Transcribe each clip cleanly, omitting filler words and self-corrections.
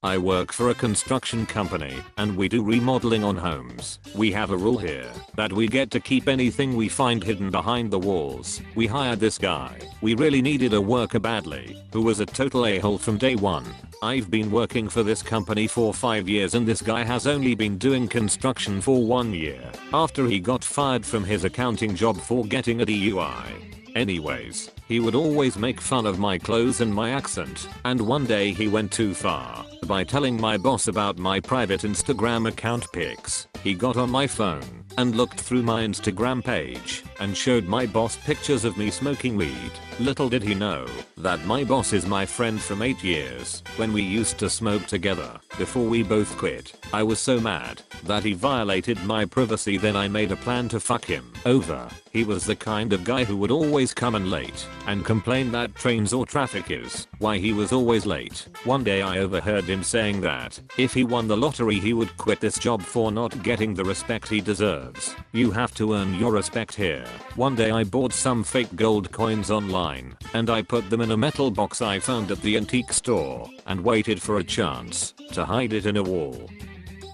I work for a construction company and we do remodeling on homes. We have a rule here that we get to keep anything we find hidden behind the walls. We hired this guy. We really needed a worker badly, who was a total a-hole from day one. I've been working for this company for 5 years and this guy has only been doing construction for 1 year after he got fired from his accounting job for getting a DUI. Anyways, he would always make fun of my clothes and my accent, and one day he went too far by telling my boss about my private Instagram account pics. He got on my phone and looked through my Instagram page and showed my boss pictures of me smoking weed. Little did he know that my boss is my friend from 8 years when we used to smoke together before we both quit. I was so mad that he violated my privacy, then I made a plan to fuck him over. He was the kind of guy who would always come in late and complain that trains or traffic is why he was always late. One day I overheard him saying that if he won the lottery he would quit this job for not getting the respect he deserves. You have to earn your respect here. One day I bought some fake gold coins online and I put them in a metal box I found at the antique store and waited for a chance to hide it in a wall.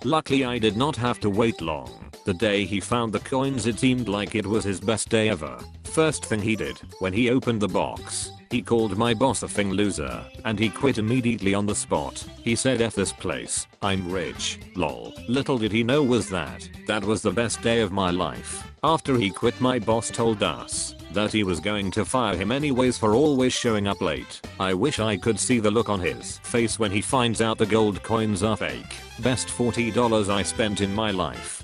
Luckily I did not have to wait long. The day he found the coins it seemed like it was his best day ever. First thing he did when he opened the box, he called my boss a f***ing loser and he quit immediately on the spot. He said "F this place, I'm rich, lol." Little did he know was that was the best day of my life. After he quit my boss told us that he was going to fire him anyways for always showing up late. I wish I could see the look on his face when he finds out the gold coins are fake. Best $40 I spent in my life.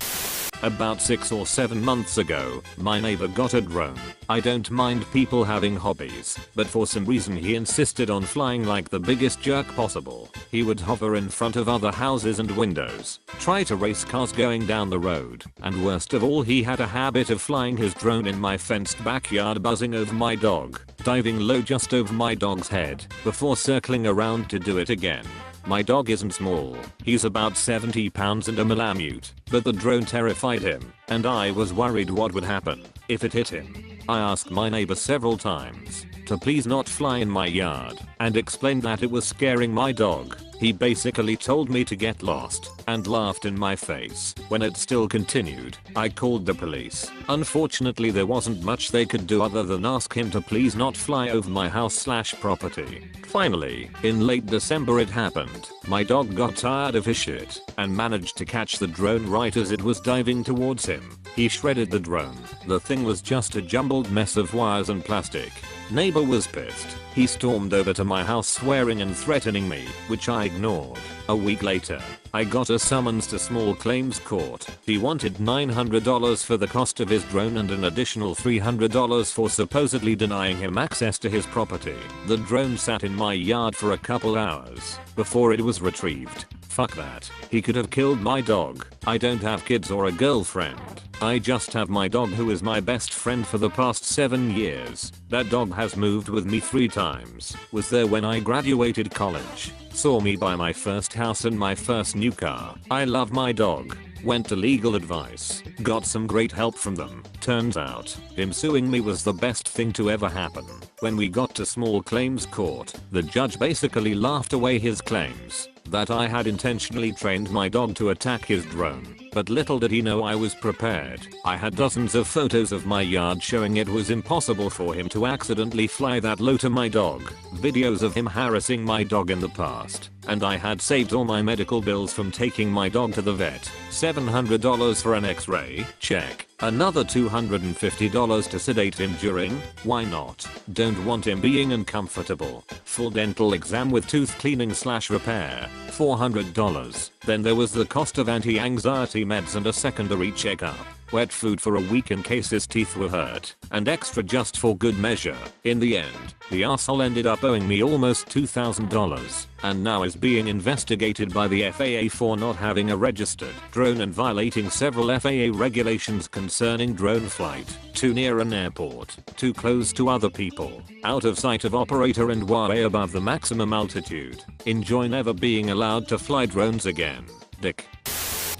About 6 or 7 months ago, my neighbor got a drone. I don't mind people having hobbies, but for some reason he insisted on flying like the biggest jerk possible. He would hover in front of other houses and windows, try to race cars going down the road, and worst of all he had a habit of flying his drone in my fenced backyard, buzzing over my dog, diving low just over my dog's head, before circling around to do it again. My dog isn't small, he's about 70 pounds and a Malamute, but the drone terrified him, and I was worried what would happen if it hit him. I asked my neighbor several times to please not fly in my yard, and explained that it was scaring my dog. He basically told me to get lost and laughed in my face. When it still continued, I called the police. Unfortunately there wasn't much they could do other than ask him to please not fly over my house/property. Finally, in late December it happened. My dog got tired of his shit and managed to catch the drone right as it was diving towards him. He shredded the drone. The thing was just a jumbled mess of wires and plastic. Neighbor was pissed. He stormed over to my house swearing and threatening me, which I ignored. A week later, I got a summons to small claims court. He wanted $900 for the cost of his drone and an additional $300 for supposedly denying him access to his property. The drone sat in my yard for a couple hours before it was retrieved. Fuck that. He could have killed my dog. I don't have kids or a girlfriend. I just have my dog who is my best friend for the past 7 years. That dog has moved with me 3 times. Was there when I graduated college. Saw me buy my first house and my first new car. I love my dog. Went to legal advice. Got some great help from them. Turns out, him suing me was the best thing to ever happen. When we got to small claims court, the judge basically laughed away his claims that I had intentionally trained my dog to attack his drone. But little did he know I was prepared. I had dozens of photos of my yard showing it was impossible for him to accidentally fly that low to my dog. Videos of him harassing my dog in the past. And I had saved all my medical bills from taking my dog to the vet. $700 for an x-ray, check. Another $250 to sedate him during, why not? Don't want him being uncomfortable. Full dental exam with tooth cleaning/repair, $400. Then there was the cost of anti-anxiety meds and a secondary checkup. Wet food for a week in case his teeth were hurt, and extra just for good measure. In the end, the asshole ended up owing me almost $2,000, and now is being investigated by the FAA for not having a registered drone and violating several FAA regulations concerning drone flight. Too near an airport, too close to other people, out of sight of operator and way above the maximum altitude. Enjoy never being allowed to fly drones again. Dick.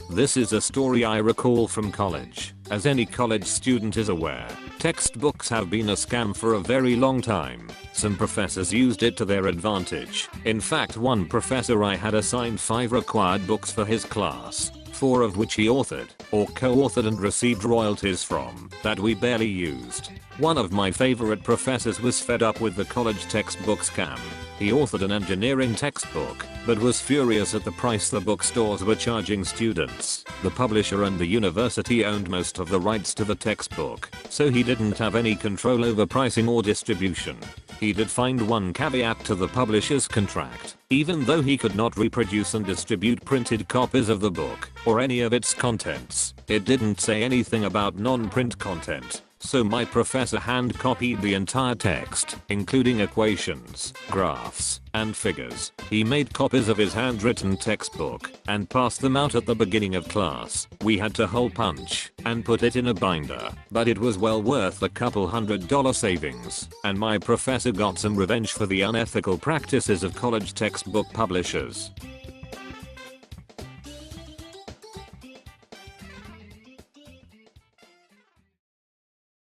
This is a story I recall from college. As any college student is aware, Textbooks have been a scam for a very long time. Some professors used it to their advantage. In fact, one professor I had assigned 5 required books for his class, 4 of which he authored or co-authored and received royalties from, that we barely used. One of my favorite professors was fed up with the college textbook scam. He authored an engineering textbook, but was furious at the price the bookstores were charging students. The publisher and the university owned most of the rights to the textbook, so he didn't have any control over pricing or distribution. He did find one caveat to the publisher's contract. Even though he could not reproduce and distribute printed copies of the book or any of its contents, it didn't say anything about non-print content. So my professor hand copied the entire text, including equations, graphs, and figures. He made copies of his handwritten textbook and passed them out at the beginning of class. We had to hole punch and put it in a binder, but it was well worth the couple $100 savings, and my professor got some revenge for the unethical practices of college textbook publishers.